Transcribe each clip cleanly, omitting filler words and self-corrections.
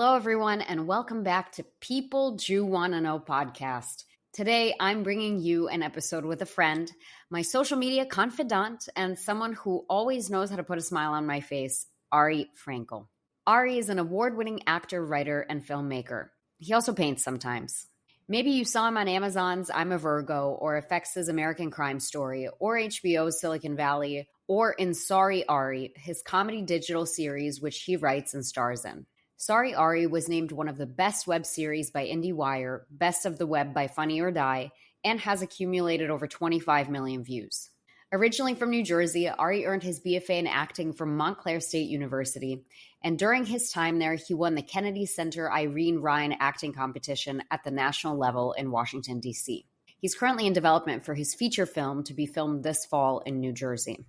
Hello, everyone, and welcome back to People Jew Wanna Know podcast. Today, I'm bringing you an episode with a friend, my social media confidant, and someone who always knows how to put a smile on my face, Ari Frenkel. Ari is an award-winning actor, writer, and filmmaker. He also paints sometimes. Maybe you saw him on Amazon's I'm a Virgo, or FX's American Crime Story, or HBO's Silicon Valley, or in Sorry, Ari, his comedy digital series, which he writes and stars in. Sorry, Ari was named one of the best web series by IndieWire, Best of the Web by Funny or Die, and has accumulated over 25 million views. Originally from New Jersey, Ari earned his BFA in acting from Montclair State University, and during his time there, he won the Kennedy Center Irene Ryan acting competition at the national level in Washington, D.C. He's currently in development for his feature film to be filmed this fall in New Jersey.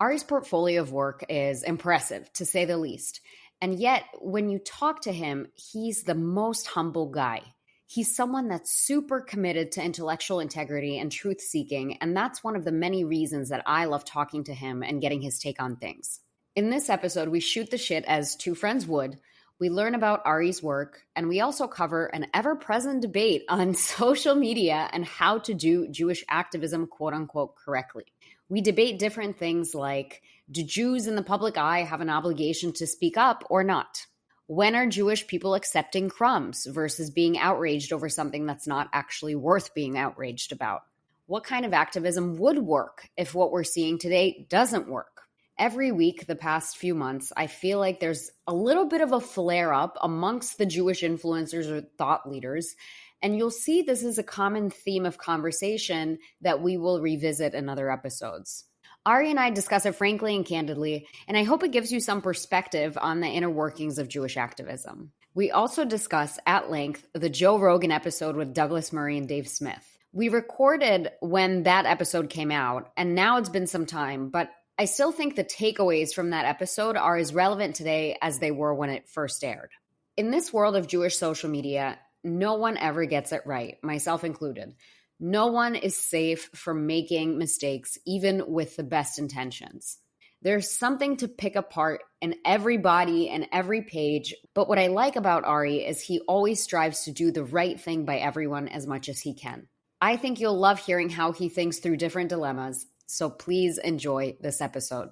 Ari's portfolio of work is impressive, to say the least. And yet, when you talk to him, he's the most humble guy. He's someone that's super committed to intellectual integrity and truth-seeking, and that's one of the many reasons that I love talking to him and getting his take on things. In this episode, we shoot the shit as two friends would. We learn about Ari's work, and we also cover an ever-present debate on social media and how to do Jewish activism, quote-unquote, correctly. We debate different things like, do Jews in the public eye have an obligation to speak up or not? When are Jewish people accepting crumbs versus being outraged over something that's not actually worth being outraged about? What kind of activism would work if what we're seeing today doesn't work? Every week the past few months, I feel like there's a little bit of a flare-up amongst the Jewish influencers or thought leaders, and you'll see this is a common theme of conversation that we will revisit in other episodes. Ari and I discuss it frankly and candidly, and I hope it gives you some perspective on the inner workings of Jewish activism. We also discuss at length the Joe Rogan episode with Douglas Murray and Dave Smith. We recorded when that episode came out, and now it's been some time, but I still think the takeaways from that episode are as relevant today as they were when it first aired. In this world of Jewish social media, no one ever gets it right, myself included. No one is safe from making mistakes, even with the best intentions. There's something to pick apart in every body and every page, but what I like about Ari is he always strives to do the right thing by everyone as much as he can. I think you'll love hearing how he thinks through different dilemmas, so please enjoy this episode.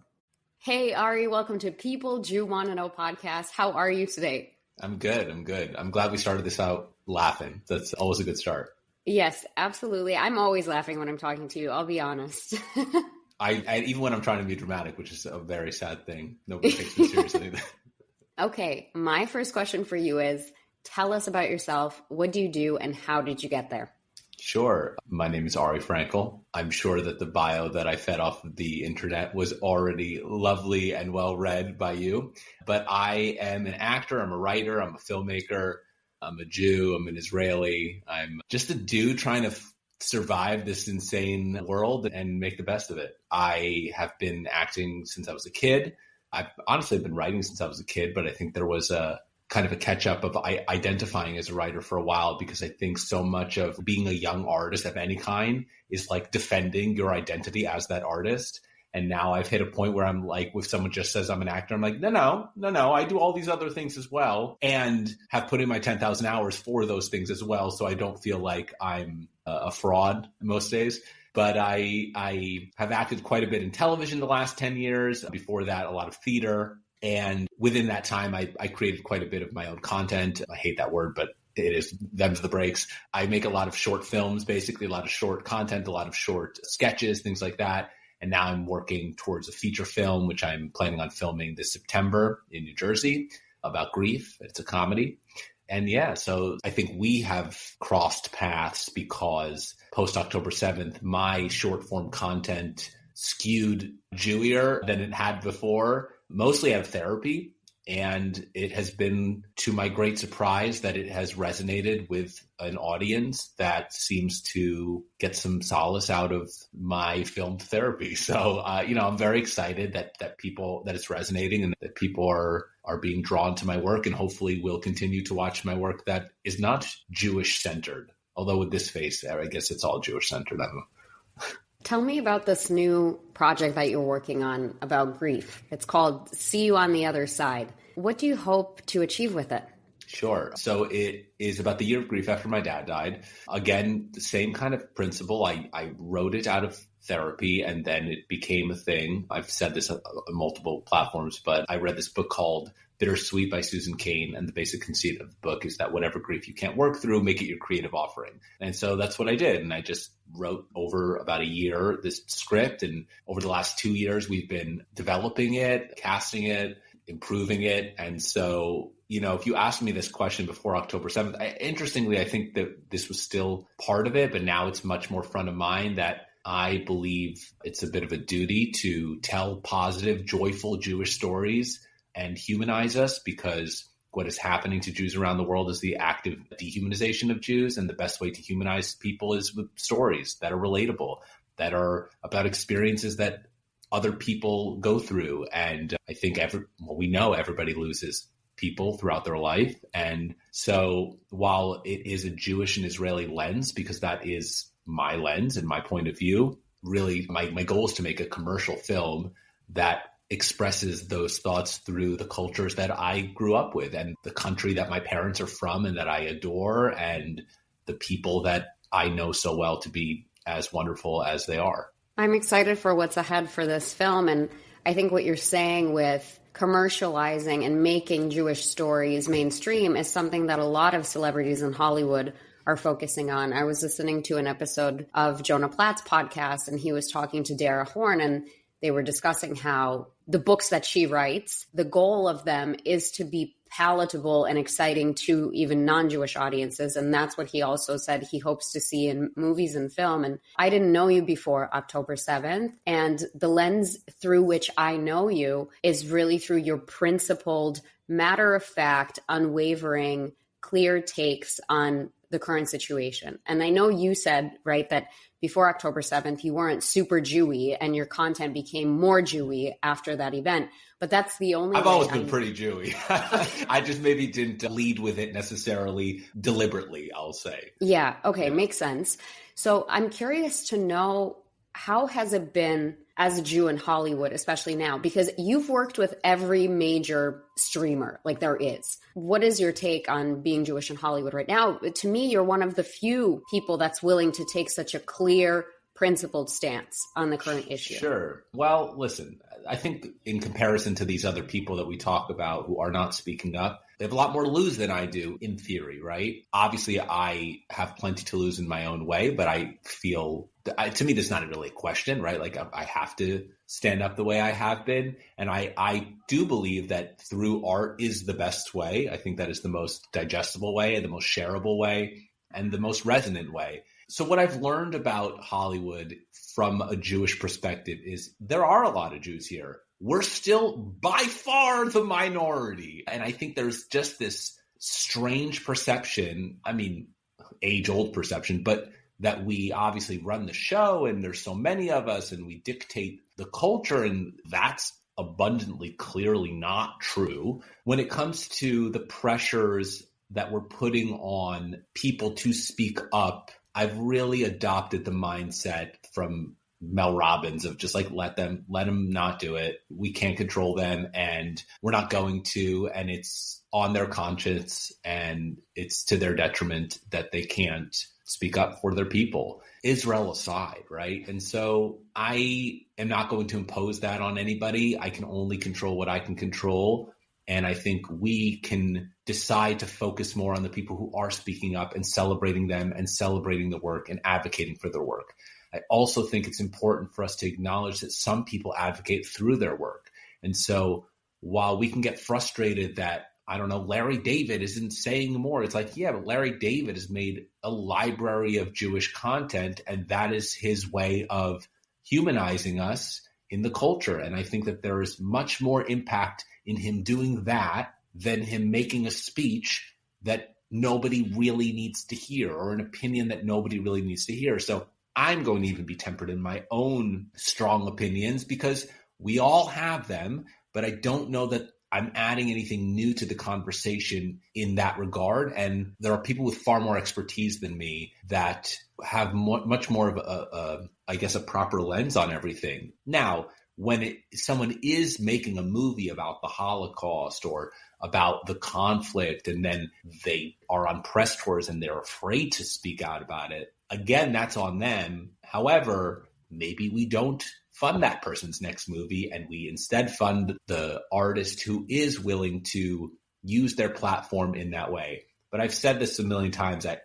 Hey, Ari, welcome to People Jew Wanna Know podcast. How are you today? I'm good. I'm glad we started this out laughing. That's always a good start. Yes, absolutely. I'm always laughing when I'm talking to you, I'll be honest. I even when I'm trying to be dramatic, which is a very sad thing. Nobody takes me seriously. Okay, my first question for you is, tell us about yourself. What do you do and how did you get there? Sure. My name is Ari Frenkel. I'm sure that the bio that I fed off of the internet was already lovely and well read by you. But I am an actor. I'm a writer. I'm a filmmaker. I'm a Jew. I'm an Israeli. I'm just a dude trying to survive this insane world and make the best of it. I have been acting since I was a kid. I've honestly been writing since I was a kid, but I think there was a kind of a catch up of identifying as a writer for a while, because I think so much of being a young artist of any kind is like defending your identity as that artist. And now I've hit a point where I'm like, if someone just says I'm an actor, I'm like, no, I do all these other things as well, and have put in my 10,000 hours for those things as well. So I don't feel like I'm a fraud most days. But I have acted quite a bit in television the last 10 years. Before that, a lot of theater. And within that time, I created quite a bit of my own content. I hate that word, but it is them's the breaks. I make a lot of short films, basically a lot of short content, a lot of short sketches, things like that. And now I'm working towards a feature film, which I'm planning on filming this September in New Jersey about grief. It's a comedy. And yeah, so I think we have crossed paths because post October 7th, my short form content skewed Jewier than it had before, mostly out of therapy. And it has been, to my great surprise, that it has resonated with an audience that seems to get some solace out of my filmed therapy. So, I'm very excited that it's resonating and that people are being drawn to my work, and hopefully will continue to watch my work that is not Jewish centered. Although with this face, I guess it's all Jewish centered. I don't know. Tell me about this new project that you're working on about grief. It's called See You on the Other Side. What do you hope to achieve with it? Sure. So it is about the year of grief after my dad died. Again, the same kind of principle. I wrote it out of therapy and then it became a thing. I've said this on multiple platforms, but I read this book called Bittersweet by Susan Cain. And the basic conceit of the book is that whatever grief you can't work through, make it your creative offering. And so that's what I did. And I just wrote over about a year this script. And over the last 2 years, we've been developing it, casting it, improving it. And so, if you asked me this question before October 7th, interestingly, I think that this was still part of it, but now it's much more front of mind that I believe it's a bit of a duty to tell positive, joyful Jewish stories and humanize us, because what is happening to Jews around the world is the active dehumanization of Jews. And the best way to humanize people is with stories that are relatable, that are about experiences that other people go through. And I think we know everybody loses people throughout their life. And so while it is a Jewish and Israeli lens, because that is my lens and my point of view, really my goal is to make a commercial film that expresses those thoughts through the cultures that I grew up with and the country that my parents are from and that I adore, and the people that I know so well to be as wonderful as they are. I'm excited for what's ahead for this film. And I think what you're saying with commercializing and making Jewish stories mainstream is something that a lot of celebrities in Hollywood are focusing on. I was listening to an episode of Jonah Platt's podcast, and he was talking to Dara Horn, and they were discussing how the books that she writes, the goal of them is to be palatable and exciting to even non-Jewish audiences. And that's what he also said he hopes to see in movies and film. And I didn't know you before October 7th. And the lens through which I know you is really through your principled, matter-of-fact, unwavering, clear takes on the current situation. And I know you said, right, that before October 7th, you weren't super Jewy and your content became more Jewy after that event. But that's the only I've always been pretty Jewy. I just maybe didn't lead with it necessarily deliberately, I'll say. Yeah. Okay. Makes sense. So I'm curious to know, how has it been as a Jew in Hollywood, especially now? Because you've worked with every major streamer, like there is. What is your take on being Jewish in Hollywood right now? To me, you're one of the few people that's willing to take such a clear, principled stance on the current issue. Sure. Well, listen, I think in comparison to these other people that we talk about who are not speaking up, they have a lot more to lose than I do in theory, right? Obviously, I have plenty to lose in my own way, but I feel, to me, there's not really a question, right? Like I have to stand up the way I have been. And I do believe that through art is the best way. I think that is the most digestible way and the most shareable way and the most resonant way. So what I've learned about Hollywood from a Jewish perspective is there are a lot of Jews here. We're still by far the minority. And I think there's just this strange perception, age-old perception, but that we obviously run the show and there's so many of us and we dictate the culture, and that's abundantly, clearly not true. When it comes to the pressures that we're putting on people to speak up, I've really adopted the mindset from Mel Robbins of just like, let them not do it. We can't control them and we're not going to, and it's on their conscience and it's to their detriment that they can't speak up for their people, Israel aside, right? And so I am not going to impose that on anybody. I can only control what I can control. And I think we can decide to focus more on the people who are speaking up and celebrating them and celebrating the work and advocating for their work. I also think it's important for us to acknowledge that some people advocate through their work. And so while we can get frustrated that, Larry David isn't saying more, it's like, yeah, but Larry David has made a library of Jewish content, and that is his way of humanizing us in the culture. And I think that there is much more impact in him doing that than him making a speech that nobody really needs to hear, or an opinion that nobody really needs to hear. So I'm going to even be tempered in my own strong opinions because we all have them, but I don't know that I'm adding anything new to the conversation in that regard. And there are people with far more expertise than me that have much more of a proper lens on everything. Now, when someone is making a movie about the Holocaust or about the conflict, and then they are on press tours and they're afraid to speak out about it, again, that's on them. However, maybe we don't fund that person's next movie and we instead fund the artist who is willing to use their platform in that way. But I've said this a million times. I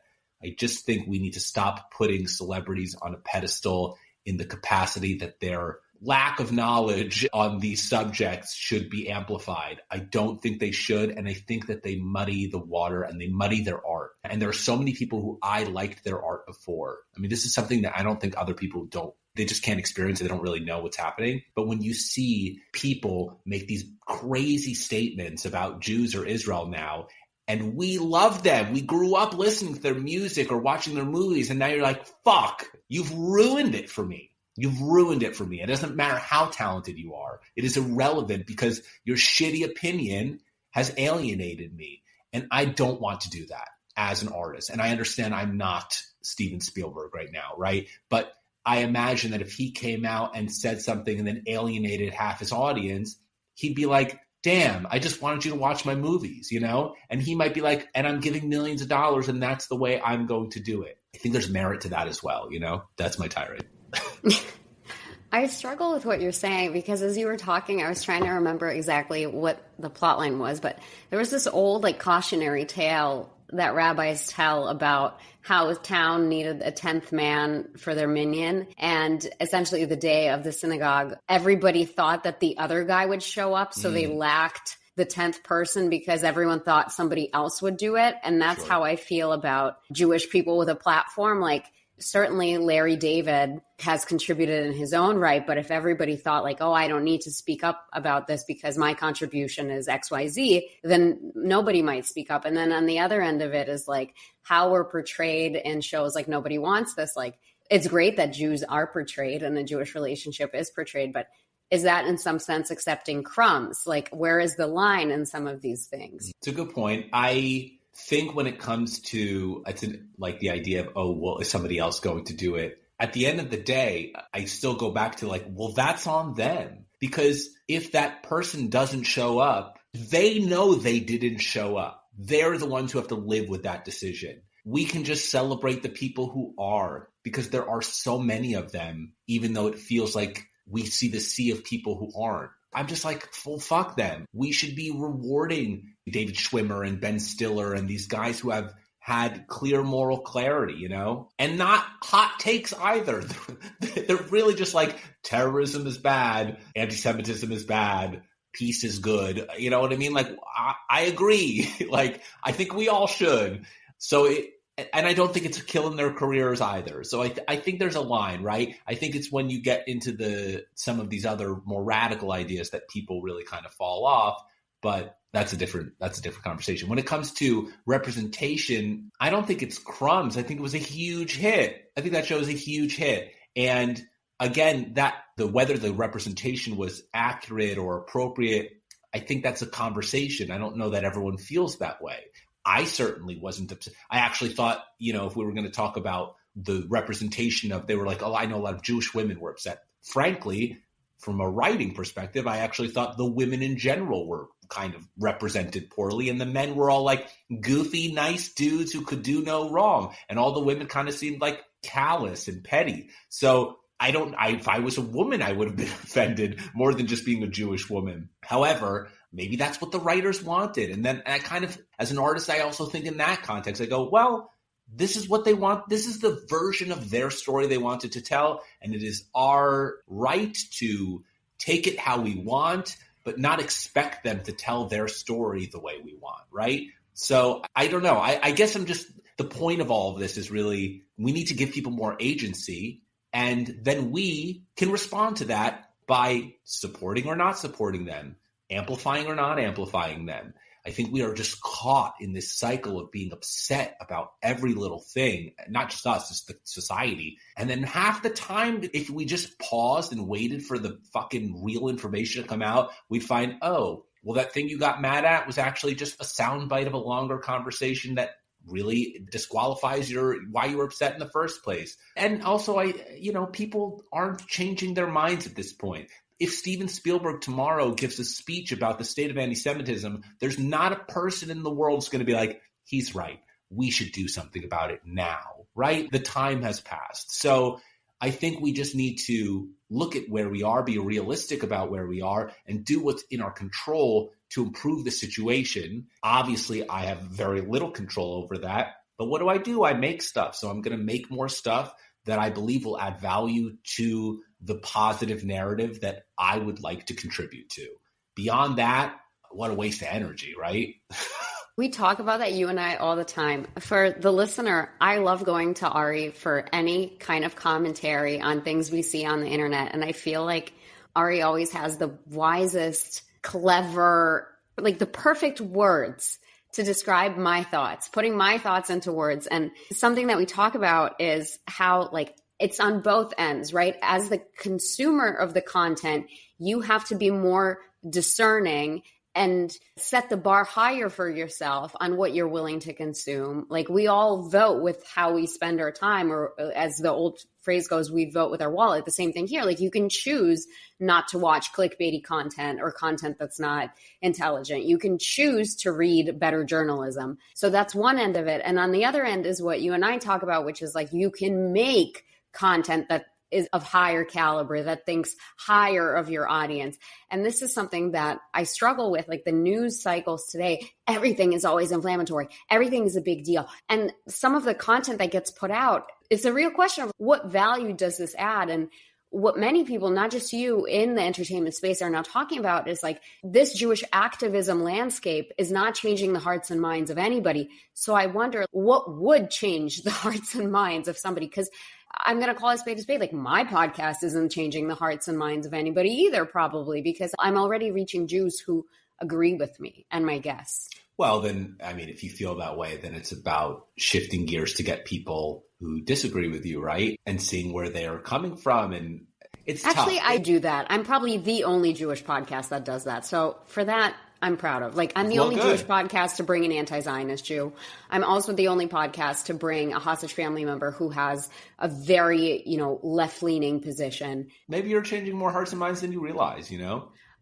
just think we need to stop putting celebrities on a pedestal in the capacity that their lack of knowledge on these subjects should be amplified. I don't think they should. And I think that they muddy the water and they muddy their art. And there are so many people who I liked their art before. I mean, this is something that I don't think other people don't. They just can't experience it. They don't really know what's happening. But when you see people make these crazy statements about Jews or Israel now, and we love them, we grew up listening to their music or watching their movies, and now you're like, fuck, you've ruined it for me. You've ruined it for me. It doesn't matter how talented you are. It is irrelevant because your shitty opinion has alienated me. And I don't want to do that as an artist. And I understand I'm not Steven Spielberg right now, right? But I imagine that if he came out and said something and then alienated half his audience, he'd be like, damn, I just wanted you to watch my movies, you know? And he might be like, and I'm giving millions of dollars and that's the way I'm going to do it. I think there's merit to that as well, you know? That's my tirade. I struggle with what you're saying because as you were talking, I was trying to remember exactly what the plot line was, but there was this old like cautionary tale that rabbis tell about how a town needed a 10th man for their minyan. And essentially the day of the synagogue, everybody thought that the other guy would show up. So they lacked the 10th person because everyone thought somebody else would do it. And that's how I feel about Jewish people with a platform. Like, certainly Larry David has contributed in his own right, but if everybody thought like, oh, I don't need to speak up about this because my contribution is XYZ, then nobody might speak up. And then on the other end of it is like how we're portrayed in shows like Nobody Wants This. Like, it's great that Jews are portrayed and the Jewish relationship is portrayed, but is that in some sense accepting crumbs? Like, where is the line in some of these things? It's a good point. I think when it comes to like the idea of, oh, well, is somebody else going to do it? At the end of the day, I still go back to like, well, that's on them. Because if that person doesn't show up, they know they didn't show up. They're the ones who have to live with that decision. We can just celebrate the people who are, because there are so many of them, even though it feels like we see the sea of people who aren't. I'm just like, well, fuck them. We should be rewarding David Schwimmer and Ben Stiller and these guys who have had clear moral clarity, you know, and not hot takes either. They're really just like, terrorism is bad, anti-Semitism is bad, peace is good. You know what I mean? Like, I agree. Like, I think we all should. And I don't think it's killing their careers either. So I think there's a line, right? I think it's when you get into some of these other more radical ideas that people really kind of fall off. But that's a different conversation. When it comes to representation, I don't think it's crumbs. I think it was a huge hit. I think that show is a huge hit. And again, whether the representation was accurate or appropriate, I think that's a conversation. I don't know that everyone feels that way. I certainly wasn't upset. I actually thought, you know, if we were going to talk about the representation they were like, oh, I know a lot of Jewish women were upset. Frankly, from a writing perspective, I actually thought the women in general were kind of represented poorly. And the men were all like goofy, nice dudes who could do no wrong. And all the women kind of seemed like callous and petty. So if I was a woman, I would have been offended more than just being a Jewish woman. However, maybe that's what the writers wanted. And then I kind of, as an artist, I also think in that context, I go, well, this is what they want. This is the version of their story they wanted to tell. And it is our right to take it how we want, but not expect them to tell their story the way we want, right? So I don't know. I guess the point of all of this is really, we need to give people more agency. And then we can respond to that by supporting or not supporting them, amplifying or not amplifying them. I think we are just caught in this cycle of being upset about every little thing, not just us, just the society. And then half the time, if we just paused and waited for the fucking real information to come out, we'd find, oh, well, that thing you got mad at was actually just a soundbite of a longer conversation that really disqualifies why you were upset in the first place. And also, people aren't changing their minds at this point. if Steven Spielberg tomorrow gives a speech about the state of anti-Semitism, there's not a person in the world who's going to be like, he's right. We should do something about it now, right? The time has passed. So I think we just need to look at where we are, be realistic about where we are, and do what's in our control to improve the situation. Obviously, I have very little control over that. But what do? I make stuff. So I'm going to make more stuff that I believe will add value to the positive narrative that I would like to contribute to. Beyond that, what a waste of energy, right? We talk about that, you and I, all the time. For the listener, I love going to Ari for any kind of commentary on things we see on the internet. And I feel like Ari always has the wisest, clever, like the perfect words to describe my thoughts, putting my thoughts into words. And something that we talk about is how like it's on both ends, right? As the consumer of the content, you have to be more discerning and set the bar higher for yourself on what you're willing to consume. Like we all vote with how we spend our time, or as the old phrase goes, we vote with our wallet. The same thing here. Like you can choose not to watch clickbaity content or content that's not intelligent. You can choose to read better journalism. So that's one end of it. And on the other end is what you and I talk about, which is like you can make content that is of higher caliber, that thinks higher of your audience. And this is something that I struggle with, like the news cycles today. Everything is always inflammatory. Everything is a big deal. And some of the content that gets put out, it's a real question of what value does this add? And what many people, not just you in the entertainment space, are now talking about is like this Jewish activism landscape is not changing the hearts and minds of anybody. So I wonder what would change the hearts and minds of somebody, because I'm going to call a spade a spade. Like my podcast isn't changing the hearts and minds of anybody either, probably, because I'm already reaching Jews who agree with me and my guests. Well, then, I mean, if you feel that way, then it's about shifting gears to get people who disagree with you, right? And seeing where they're coming from. And it's actually, tough. I do that. I'm probably the only Jewish podcast that does that. So for that, I'm proud of. Like, I'm the only Jewish podcast to bring an anti-Zionist Jew. I'm also the only podcast to bring a hostage family member who has a very, left-leaning position. Maybe you're changing more hearts and minds than you realize,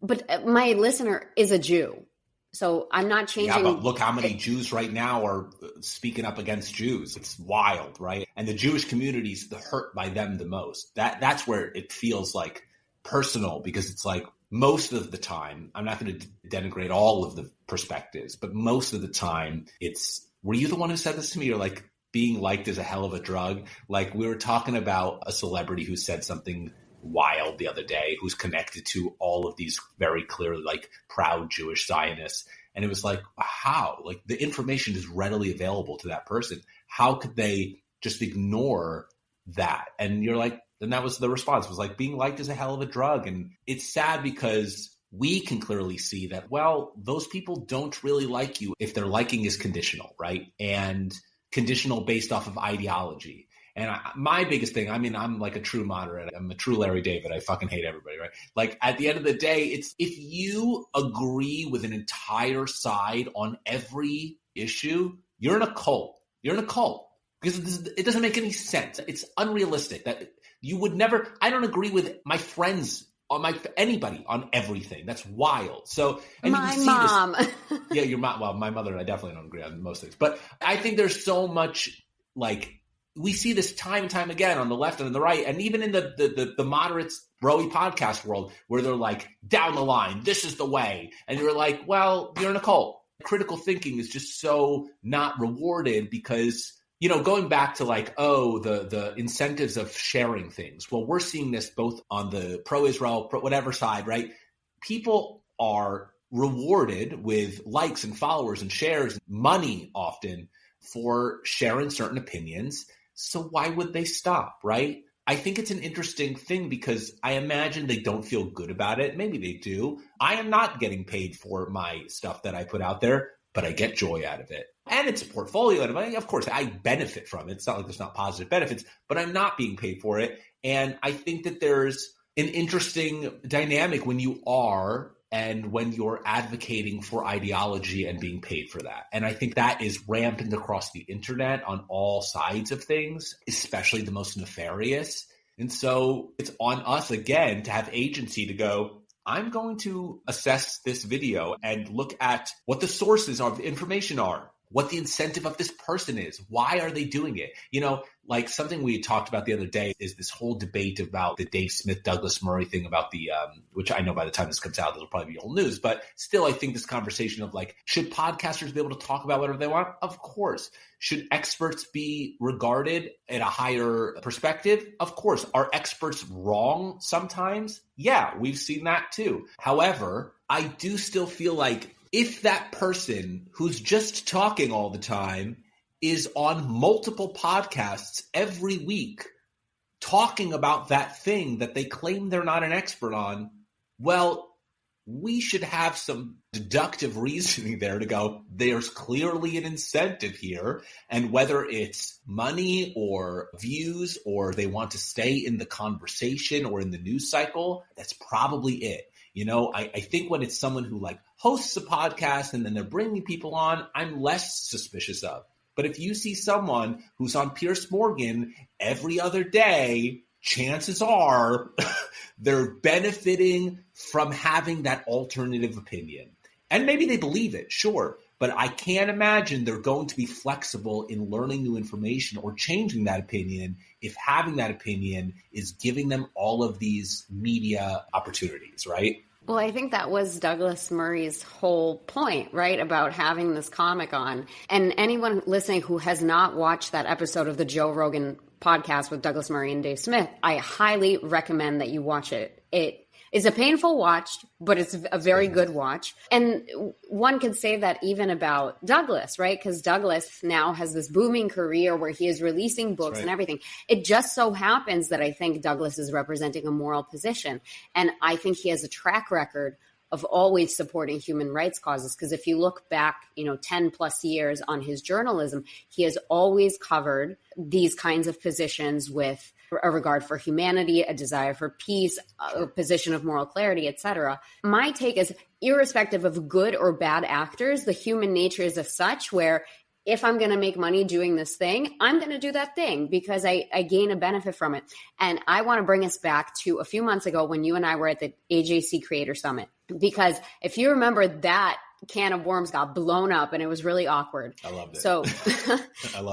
But my listener is a Jew. So I'm not changing. Yeah, but look how many Jews right now are speaking up against Jews. It's wild, right? And the Jewish community is hurt by them the most. That's where it feels like personal, because it's like, most of the time, I'm not going to denigrate all of the perspectives, but most of the time it's, were you the one who said this to me? You're like, being liked is a hell of a drug. Like we were talking about a celebrity who said something wild the other day, who's connected to all of these very clearly like proud Jewish Zionists. And it was like, how? Like the information is readily available to that person. How could they just ignore that? And you're like, and that was the response, was like, being liked is a hell of a drug. And it's sad because we can clearly see that, well, those people don't really like you if their liking is conditional, right? And conditional based off of ideology. And my biggest thing, I mean, I'm like a true moderate. I'm a true Larry David. I fucking hate everybody, right? Like at the end of the day, it's if you agree with an entire side on every issue, you're in a cult. You're in a cult because it doesn't make any sense. It's unrealistic that you would never, I don't agree with my friends on anybody on everything. That's wild. So, and my you see mom. This, yeah, your mom. Well, my mother and I definitely don't agree on most things, but I think there's so much like, we see this time and time again on the left and on the right, and even in the moderates Rowie podcast world, where they're like, down the line, this is the way. And you're like, well, you're in a cult. Critical thinking is just so not rewarded because, going back to like, the incentives of sharing things. Well, we're seeing this both on the pro-Israel, whatever side, right? People are rewarded with likes and followers and shares, money often for sharing certain opinions. So why would they stop, right? I think it's an interesting thing because I imagine they don't feel good about it. Maybe they do. I am not getting paid for my stuff that I put out there, but I get joy out of it. And it's a portfolio. And of course, I benefit from it. It's not like there's not positive benefits, but I'm not being paid for it. And I think that there's an interesting dynamic when you are and when you're advocating for ideology and being paid for that. And I think that is rampant across the internet on all sides of things, especially the most nefarious. And so it's on us again to have agency to go, I'm going to assess this video and look at what the sources of information are, what the incentive of this person is. Why are they doing it? Like something we talked about the other day is this whole debate about the Dave Smith, Douglas Murray thing about the, which I know by the time this comes out, it'll probably be old news, but still I think this conversation of like, should podcasters be able to talk about whatever they want? Of course. Should experts be regarded at a higher perspective? Of course. Are experts wrong sometimes? Yeah, we've seen that too. However, I do still feel like if that person who's just talking all the time is on multiple podcasts every week talking about that thing that they claim they're not an expert on, well, we should have some deductive reasoning there to go, there's clearly an incentive here. And whether it's money or views or they want to stay in the conversation or in the news cycle, that's probably it. I think when it's someone who like hosts a podcast and then they're bringing people on, I'm less suspicious of. But if you see someone who's on Piers Morgan every other day, chances are they're benefiting from having that alternative opinion. And maybe they believe it, sure. But I can't imagine they're going to be flexible in learning new information or changing that opinion if having that opinion is giving them all of these media opportunities, right? Well, I think that was Douglas Murray's whole point, right, about having this comic on. And anyone listening who has not watched that episode of the Joe Rogan podcast with Douglas Murray and Dave Smith, I highly recommend that you watch it. It is a painful watch, but it's a very good watch. And one could say that even about Douglas, right? Because Douglas now has this booming career where he is releasing books and everything. It just so happens that I think Douglas is representing a moral position. And I think he has a track record of always supporting human rights causes. Because if you look back, 10 plus years on his journalism, he has always covered these kinds of positions with a regard for humanity, a desire for peace, a position of moral clarity, etc. My take is, irrespective of good or bad actors, the human nature is as such where if I'm going to make money doing this thing, I'm going to do that thing because I gain a benefit from it. And I want to bring us back to a few months ago when you and I were at the AJC Creator Summit. Because if you remember, that can of worms got blown up and it was really awkward. I loved it. So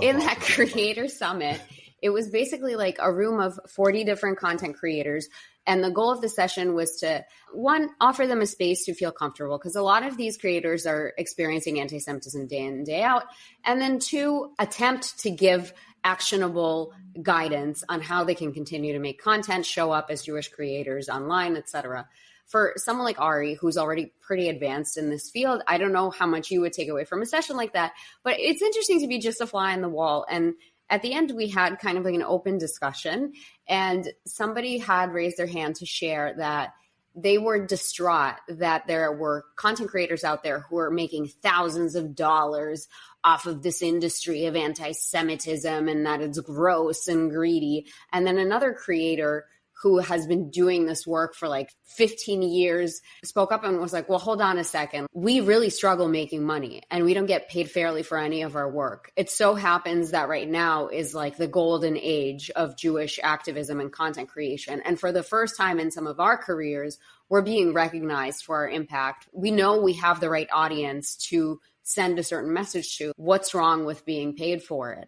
in that Creator Summit, it was basically like a room of 40 different content creators. And the goal of the session was to, one, offer them a space to feel comfortable, because a lot of these creators are experiencing anti-Semitism day in and day out. And then two, attempt to give actionable guidance on how they can continue to make content, show up as Jewish creators online, etc. For someone like Ari, who's already pretty advanced in this field, I don't know how much you would take away from a session like that, but it's interesting to be just a fly on the wall. And at the end, we had kind of like an open discussion, and somebody had raised their hand to share that they were distraught that there were content creators out there who are making thousands of dollars off of this industry of anti-Semitism and that it's gross and greedy. And then another creator who has been doing this work for like 15 years, spoke up and was like, well, hold on a second. We really struggle making money and we don't get paid fairly for any of our work. It so happens that right now is like the golden age of Jewish activism and content creation. And for the first time in some of our careers, we're being recognized for our impact. We know we have the right audience to send a certain message to. What's wrong with being paid for it?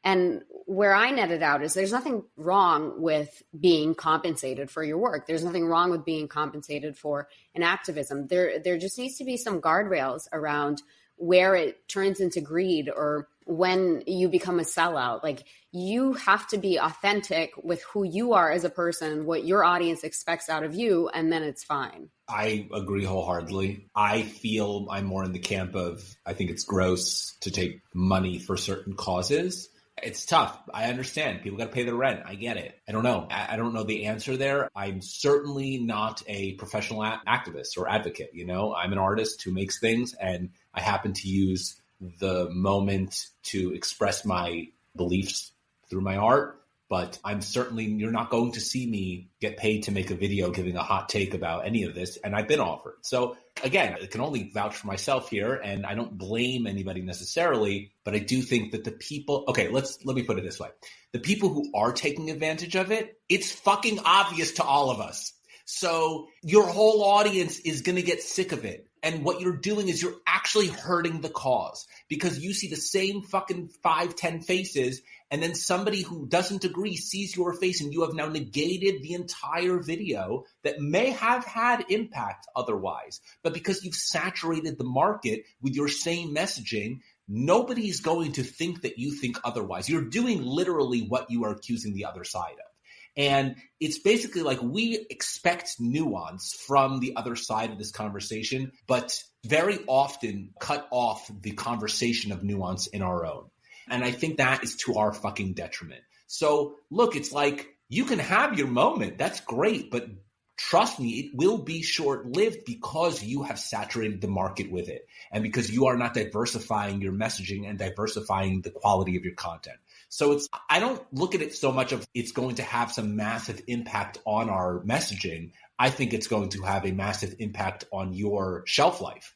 And where I netted out is there's nothing wrong with being compensated for your work. There's nothing wrong with being compensated for an activism. There just needs to be some guardrails around where it turns into greed or when you become a sellout. Like, you have to be authentic with who you are as a person, what your audience expects out of you, and then it's fine. I agree wholeheartedly. I feel I'm more in the camp of, I think it's gross to take money for certain causes. It's tough. I understand. People got to pay their rent. I get it. I don't know. I don't know the answer there. I'm certainly not a professional activist or advocate. I'm an artist who makes things, and I happen to use the moment to express my beliefs through my art. But you're not going to see me get paid to make a video giving a hot take about any of this. And I've been offered. So again, I can only vouch for myself here, and I don't blame anybody necessarily, but I do think that the people, okay, let me put it this way. The people who are taking advantage of it, it's fucking obvious to all of us. So your whole audience is going to get sick of it. And what you're doing is you're actually hurting the cause, because you see the same fucking 5-10 faces, and then somebody who doesn't agree sees your face, and you have now negated the entire video that may have had impact otherwise. But because you've saturated the market with your same messaging, nobody's going to think that you think otherwise. You're doing literally what you are accusing the other side of. And it's basically like we expect nuance from the other side of this conversation, but very often cut off the conversation of nuance in our own. And I think that is to our fucking detriment. So look, it's like you can have your moment. That's great. But trust me, it will be short-lived because you have saturated the market with it, and because you are not diversifying your messaging and diversifying the quality of your content. So I don't look at it so much of it's going to have some massive impact on our messaging. I think it's going to have a massive impact on your shelf life.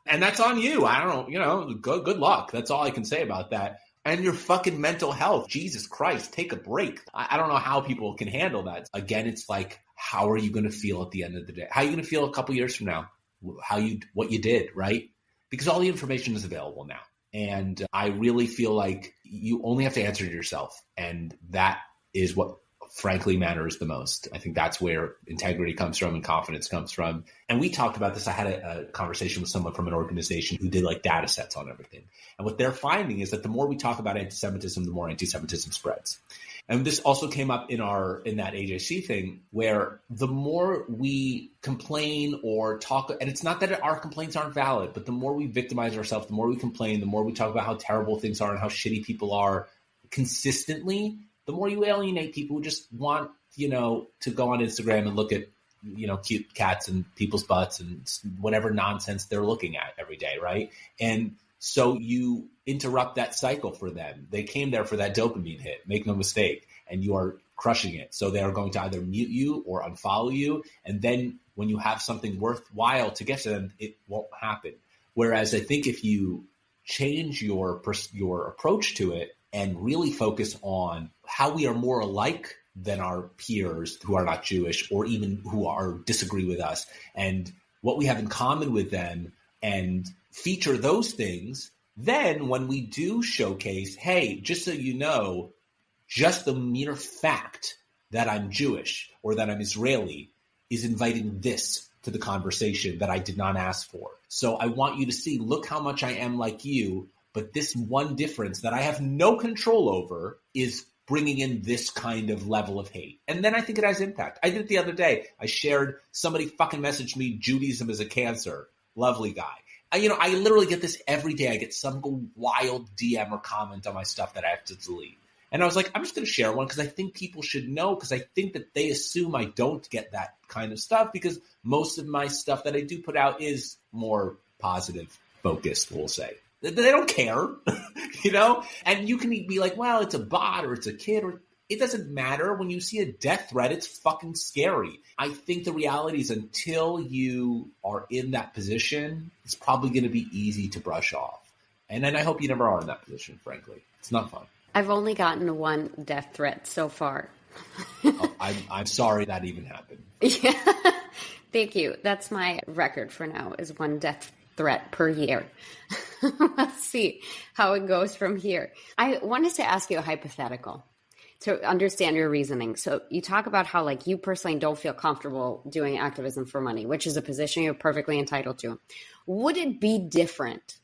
And that's on you. I don't know, good luck. That's all I can say about that. And your fucking mental health. Jesus Christ, take a break. I don't know how people can handle that. Again, it's like, how are you going to feel at the end of the day? How are you going to feel a couple years from now? What you did, right? Because all the information is available now. And I really feel like you only have to answer to yourself. And that is what frankly matters the most. I think that's where integrity comes from and confidence comes from. And we talked about this. I had a conversation with someone from an organization who did like data sets on everything. And what they're finding is that the more we talk about anti-Semitism, the more anti-Semitism spreads. And this also came up in that AJC thing, where the more we complain or talk, and it's not that our complaints aren't valid, but the more we victimize ourselves, the more we complain, the more we talk about how terrible things are and how shitty people are consistently, the more you alienate people who just want, to go on Instagram and look at, cute cats and people's butts and whatever nonsense they're looking at every day, right? And so you interrupt that cycle for them. They came there for that dopamine hit, make no mistake, and you are crushing it. So they are going to either mute you or unfollow you. And then when you have something worthwhile to get to them, it won't happen. Whereas I think if you change your approach to it and really focus on how we are more alike than our peers who are not Jewish or even who disagree with us, and what we have in common with them, and feature those things, then when we do showcase, hey, just so you know, just the mere fact that I'm Jewish or that I'm Israeli is inviting this to the conversation that I did not ask for. So I want you to see, look how much I am like you, but this one difference that I have no control over is bringing in this kind of level of hate. And then I think it has impact. I did it the other day. I shared, somebody fucking messaged me, Judaism is a cancer. Lovely guy. I literally get this every day. I get some wild DM or comment on my stuff that I have to delete. And I was like, I'm just going to share one because I think people should know, because I think that they assume I don't get that kind of stuff, because most of my stuff that I do put out is more positive focused, we'll say. They don't care, And you can be like, well, it's a bot or it's a kid, or it doesn't matter. When you see a death threat, it's fucking scary. I think the reality is until you are in that position, it's probably going to be easy to brush off. And then I hope you never are in that position, frankly. It's not fun. I've only gotten one death threat so far. I'm sorry that even happened. Yeah, thank you. That's my record for now, is one death threat per year. Let's see how it goes from here. I wanted to ask you a hypothetical to understand your reasoning. So you talk about how you personally don't feel comfortable doing activism for money, which is a position you're perfectly entitled to. Would it be different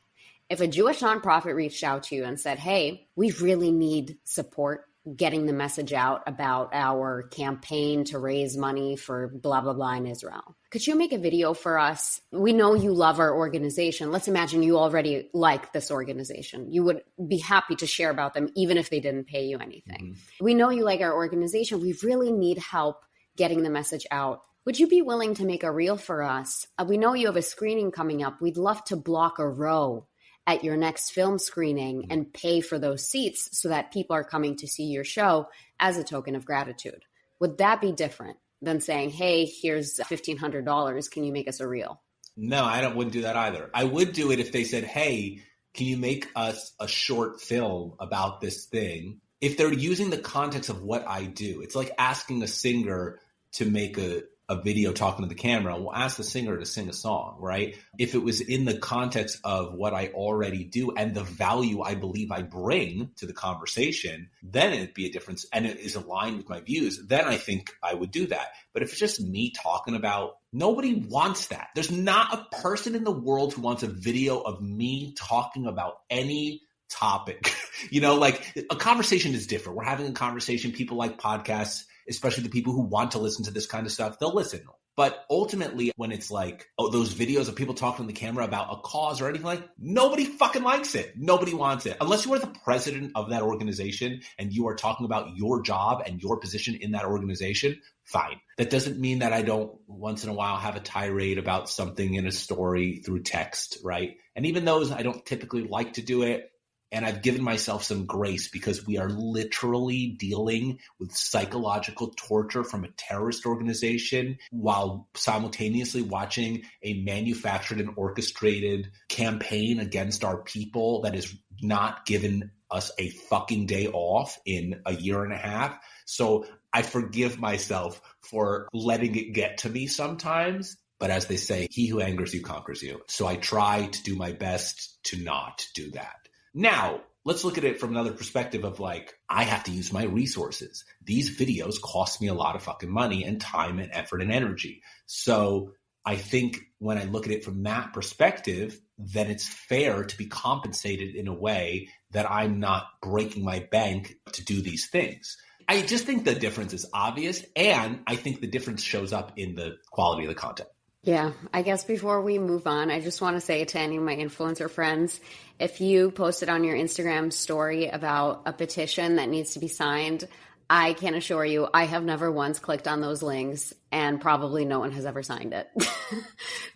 if a Jewish nonprofit reached out to you and said, hey, we really need support getting the message out about our campaign to raise money for blah, blah, blah in Israel? Could you make a video for us? We know you love our organization. Let's imagine you already like this organization. You would be happy to share about them, even if they didn't pay you anything. Mm-hmm. We know you like our organization. We really need help getting the message out. Would you be willing to make a reel for us? We know you have a screening coming up. We'd love to block a row at your next film screening and pay for those seats so that people are coming to see your show as a token of gratitude. Would that be different than saying, hey, here's $1,500. Can you make us a reel? No, wouldn't do that either. I would do it if they said, hey, can you make us a short film about this thing? If they're using the context of what I do, it's like asking a singer to make a video talking to the camera. We'll ask the singer to sing a song, right? If it was in the context of what I already do and the value I believe I bring to the conversation, then it'd be a difference and it is aligned with my views, then I think I would do that. But if it's just me talking about, nobody wants that. There's not a person in the world who wants a video of me talking about any topic. Like a conversation is different. We're having a conversation. People like podcasts, especially the people who want to listen to this kind of stuff, they'll listen. But ultimately, when it's like, those videos of people talking on the camera about a cause or anything like, nobody fucking likes it. Nobody wants it. Unless you are the president of that organization and you are talking about your job and your position in that organization, fine. That doesn't mean that I don't once in a while have a tirade about something in a story through text, right? And even those, I don't typically like to do it. And I've given myself some grace because we are literally dealing with psychological torture from a terrorist organization while simultaneously watching a manufactured and orchestrated campaign against our people that has not given us a fucking day off in a year and a half. So I forgive myself for letting it get to me sometimes. But as they say, he who angers you conquers you. So I try to do my best to not do that. Now, let's look at it from another perspective of like, I have to use my resources. These videos cost me a lot of fucking money and time and effort and energy. So I think when I look at it from that perspective, then it's fair to be compensated in a way that I'm not breaking my bank to do these things. I just think the difference is obvious, and I think the difference shows up in the quality of the content. Yeah, I guess before we move on, I just want to say to any of my influencer friends, if you posted on your Instagram story about a petition that needs to be signed, I can assure you I have never once clicked on those links, and probably no one has ever signed it.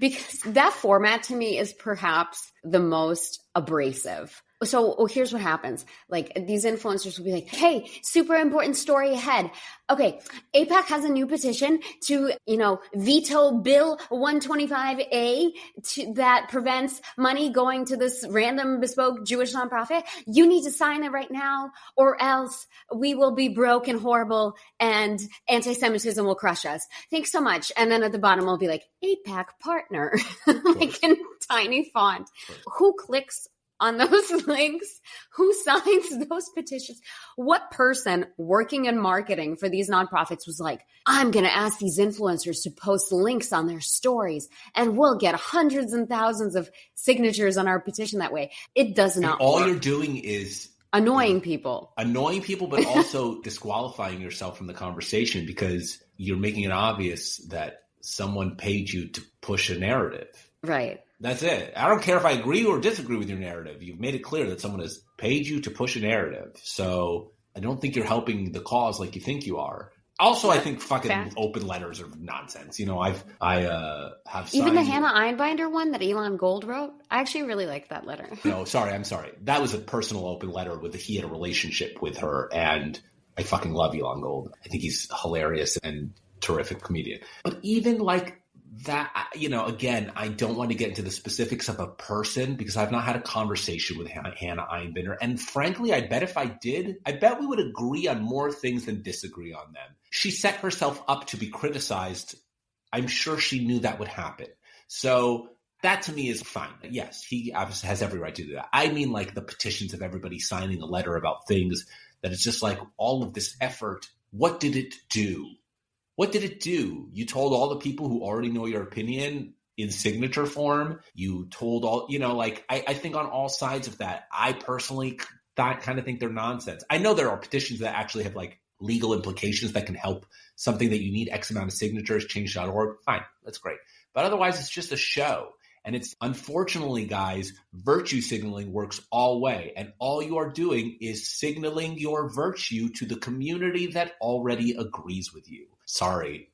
Because that format to me is perhaps the most abrasive. So here's what happens. Like, these influencers will be like, hey, super important story ahead. Okay, AIPAC has a new petition to, veto Bill 125A that prevents money going to this random bespoke Jewish nonprofit. You need to sign it right now, or else we will be broke and horrible and anti-Semitism will crush us. Thanks so much. And then at the bottom will be like, AIPAC partner, like in tiny font. Who clicks on those links? Who signs those petitions? What person working in marketing for these nonprofits was like, I'm going to ask these influencers to post links on their stories and we'll get hundreds and thousands of signatures on our petition that way? It does not all work. You're doing is annoying people, but also disqualifying yourself from the conversation because you're making it obvious that someone paid you to push a narrative. Right. That's it. I don't care if I agree or disagree with your narrative. You've made it clear that someone has paid you to push a narrative. So I don't think you're helping the cause like you think you are. Also, I think fucking open letters are nonsense. I have signed even the Hannah Einbinder one that Elon Gold wrote. I actually really liked that letter. No, sorry. I'm sorry. That was a personal open letter he had a relationship with her, and I fucking love Elon Gold. I think he's hilarious and terrific comedian. But even like that, again, I don't want to get into the specifics of a person because I've not had a conversation with Hannah Einbinder. And frankly, I bet if I did, I bet we would agree on more things than disagree on them. She set herself up to be criticized. I'm sure she knew that would happen. So that to me is fine. Yes, he obviously has every right to do that. I mean, like the petitions of everybody signing a letter about things that it's just like all of this effort. What did it do? What did it do? You told all the people who already know your opinion in signature form. You told all, I think on all sides of that, I personally kind of think they're nonsense. I know there are petitions that actually have like legal implications that can help something that you need X amount of signatures, change.org. Fine, that's great. But otherwise, it's just a show. And it's unfortunately, guys, virtue signaling works all way. And all you are doing is signaling your virtue to the community that already agrees with you. Sorry.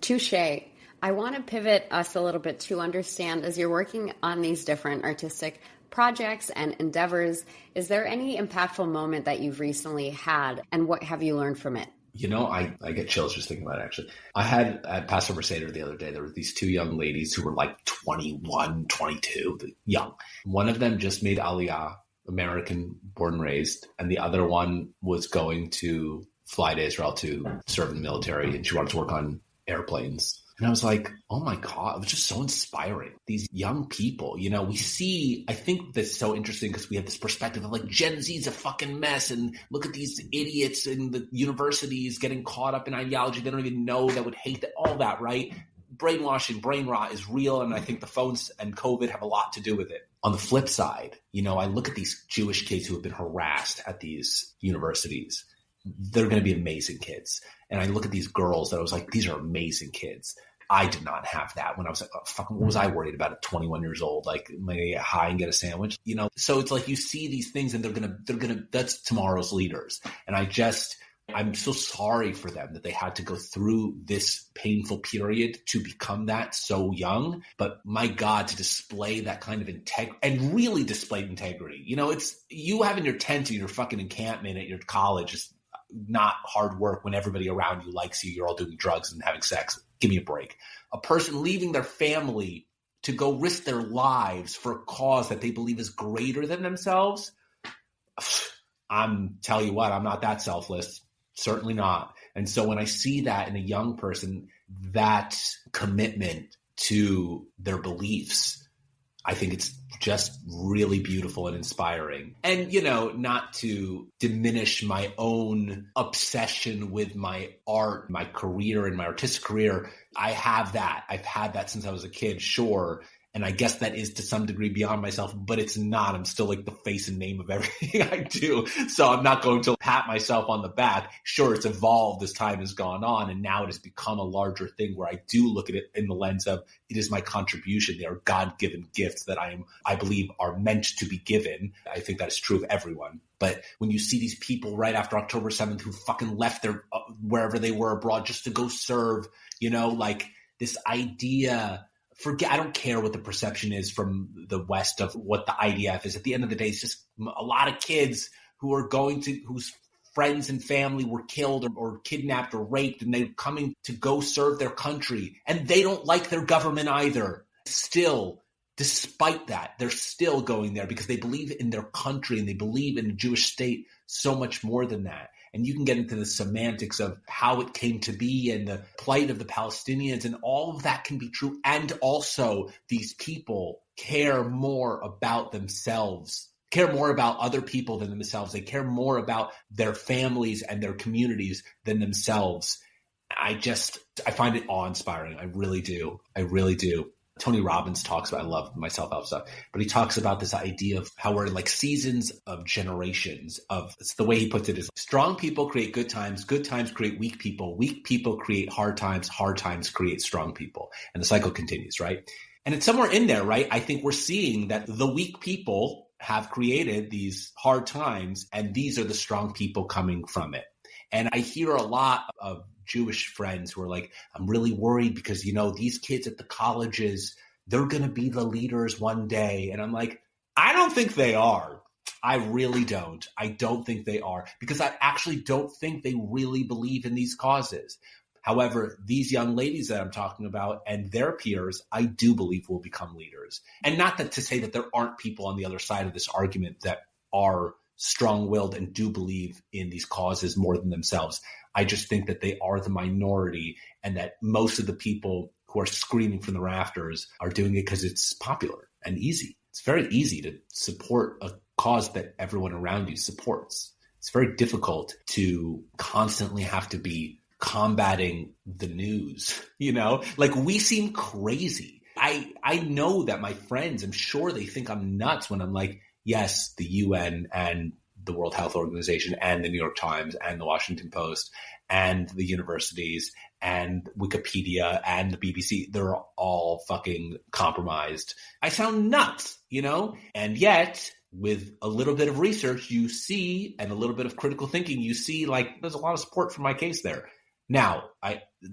Touche. I want to pivot us a little bit to understand, as you're working on these different artistic projects and endeavors. Is there any impactful moment that you've recently had, and what have you learned from it? You know, I get chills just thinking about it, actually. I had at Passover Seder the other day, there were these two young ladies who were like 21, 22, young. One of them just made Aliyah, American born and raised, and the other one was going to fly to Israel to serve in the military, and she wanted to work on airplanes. And I was like, oh my God, it was just so inspiring. These young people, you know, we see, I think that's so interesting because we have this perspective of like Gen Z is a fucking mess. And look at these idiots in the universities getting caught up in ideology they don't even know, that would hate that, all that, right? Brainwashing, brain rot is real. And I think the phones and COVID have a lot to do with it. On the flip side, you know, I look at these Jewish kids who have been harassed at these universities. They're going to be amazing kids. And I look at these girls that I was like, these are amazing kids. I did not have that when I was like, oh, fucking, what was I worried about at 21 years old? Like, am I gonna get high and get a sandwich? You know, so it's like you see these things and they're gonna, that's tomorrow's leaders. And I'm so sorry for them that they had to go through this painful period to become that so young. But my God, to display that kind of integrity and really display integrity. You know, it's you having your tent in your fucking encampment at your college is not hard work when everybody around you likes you. You're all doing drugs and having sex. Give me a break. A person leaving their family to go risk their lives for a cause that they believe is greater than themselves. I'm tell you what, I'm not that selfless. Certainly not. And so when I see that in a young person, that commitment to their beliefs, I think it's just really beautiful and inspiring. And, you know, not to diminish my own obsession with my art, my career and my artistic career. I have that. I've had that since I was a kid, sure. And I guess that is to some degree beyond myself, but it's not. I'm still like the face and name of everything I do. So I'm not going to pat myself on the back. Sure, it's evolved as time has gone on, and now it has become a larger thing where I do look at it in the lens of it is my contribution. They are God-given gifts that I believe are meant to be given. I think that is true of everyone. But when you see these people right after October 7th who fucking left their wherever they were abroad just to go serve, you know, like this idea. I don't care what the perception is from the West of what the IDF is. At the end of the day, it's just a lot of kids who are whose friends and family were killed or kidnapped or raped, and they're coming to go serve their country. And they don't like their government either. Still, despite that, they're still going there because they believe in their country and they believe in the Jewish state so much more than that. And you can get into the semantics of how it came to be and the plight of the Palestinians, and all of that can be true. And also these people care more about themselves, care more about other people than themselves. They care more about their families and their communities than themselves. I find it awe-inspiring. I really do. I really do. Tony Robbins talks about, I love my self-help stuff, but he talks about this idea of how we're like seasons of generations of, it's the way he puts it is strong people create good times create weak people create hard times create strong people. And the cycle continues, right? And it's somewhere in there, right? I think we're seeing that the weak people have created these hard times, and these are the strong people coming from it. And I hear a lot of Jewish friends who are like, I'm really worried because, you know, these kids at the colleges, they're going to be the leaders one day. And I'm like, I don't think they are. I really don't. I don't think they are, because I actually don't think they really believe in these causes. However, these young ladies that I'm talking about and their peers, I do believe will become leaders. And not that to say that there aren't people on the other side of this argument that are strong-willed and do believe in these causes more than themselves. I just think that they are the minority, and that most of the people who are screaming from the rafters are doing it because it's popular and easy. It's very easy to support a cause that everyone around you supports. It's very difficult to constantly have to be combating the news, you know? Like, we seem crazy. I know that my friends, I'm sure they think I'm nuts when I'm like, yes, the UN and the World Health Organization and the New York Times and the Washington Post and the universities and Wikipedia and the BBC, they're all fucking compromised. I sound nuts, you know? And yet, with a little bit of research, you see, and a little bit of critical thinking, you see like there's a lot of support for my case there. Now,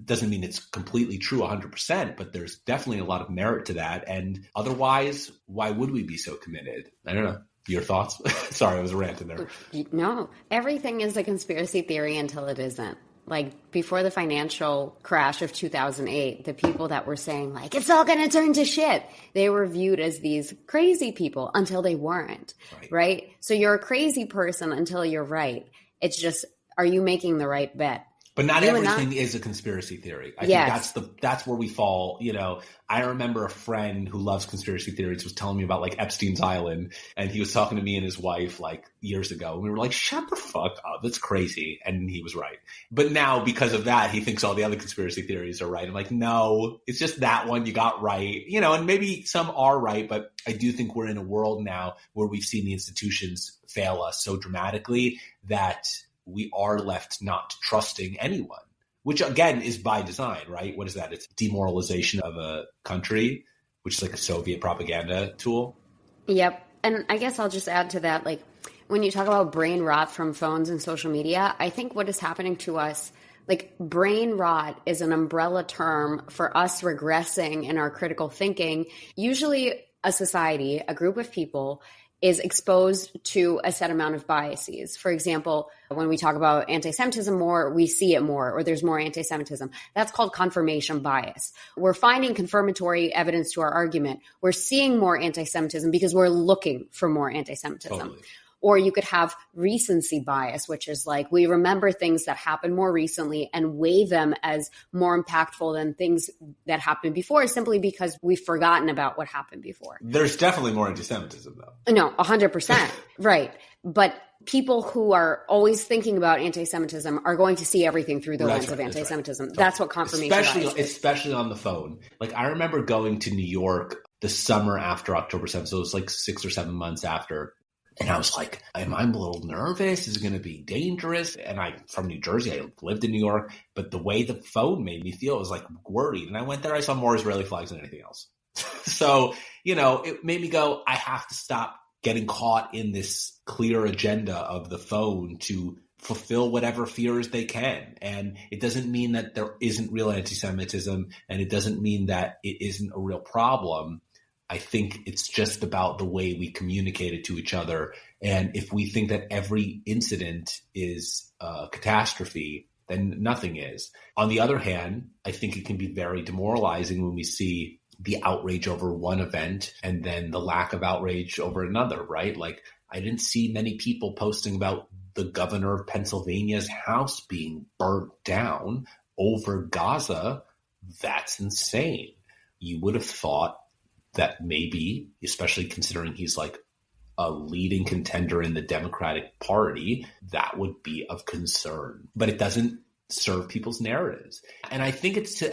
doesn't mean it's completely true 100%, but there's definitely a lot of merit to that. And otherwise, why would we be so committed? I don't know. Your thoughts? Sorry, I was ranting there. No, everything is a conspiracy theory until it isn't. Like before the financial crash of 2008, the people that were saying like, it's all going to turn to shit, they were viewed as these crazy people until they weren't, right? So you're a crazy person until you're right. It's just, are you making the right bet? But not everything is a conspiracy theory. I think that's where we fall. You know, I remember a friend who loves conspiracy theories was telling me about like Epstein's Island, and he was talking to me and his wife like years ago. And we were like, shut the fuck up. That's crazy. And he was right. But now because of that, he thinks all the other conspiracy theories are right. I'm like, no, it's just that one you got right. You know, and maybe some are right, but I do think we're in a world now where we've seen the institutions fail us so dramatically that we are left not trusting anyone, which again is by design, right? What is that? It's demoralization of a country, which is like a Soviet propaganda tool. Yep. And I guess I'll just add to that, like when you talk about brain rot from phones and social media, I think what is happening to us, like brain rot is an umbrella term for us regressing in our critical thinking. Usually a society, a group of people is exposed to a set amount of biases. For example, when we talk about anti-Semitism more, we see it more, or there's more anti-Semitism. That's called confirmation bias. We're finding confirmatory evidence to our argument. We're seeing more anti-Semitism because we're looking for more anti-Semitism. Totally. Or you could have recency bias, which is like we remember things that happened more recently and weigh them as more impactful than things that happened before, simply because we've forgotten about what happened before. There's definitely more anti-Semitism, though. No, 100%. Right. But people who are always thinking about anti-Semitism are going to see everything through the lens of anti-Semitism. That's what confirmation bias is. Especially on the phone. Like I remember going to New York the summer after October 7th, so it was like 6 or 7 months after. And I was like, I'm a little nervous. Is it going to be dangerous? And I'm from New Jersey. I lived in New York. But the way the phone made me feel, I was like worried. And I went there. I saw more Israeli flags than anything else. So, you know, it made me go, I have to stop getting caught in this clear agenda of the phone to fulfill whatever fears they can. And it doesn't mean that there isn't real anti-Semitism. And it doesn't mean that it isn't a real problem. I think it's just about the way we communicate it to each other. And if we think that every incident is a catastrophe, then nothing is. On the other hand, I think it can be very demoralizing when we see the outrage over one event and then the lack of outrage over another, right? Like I didn't see many people posting about the governor of Pennsylvania's house being burnt down over Gaza. That's insane. You would have thought that maybe, especially considering he's like a leading contender in the Democratic Party, that would be of concern. But it doesn't serve people's narratives. And I think it's to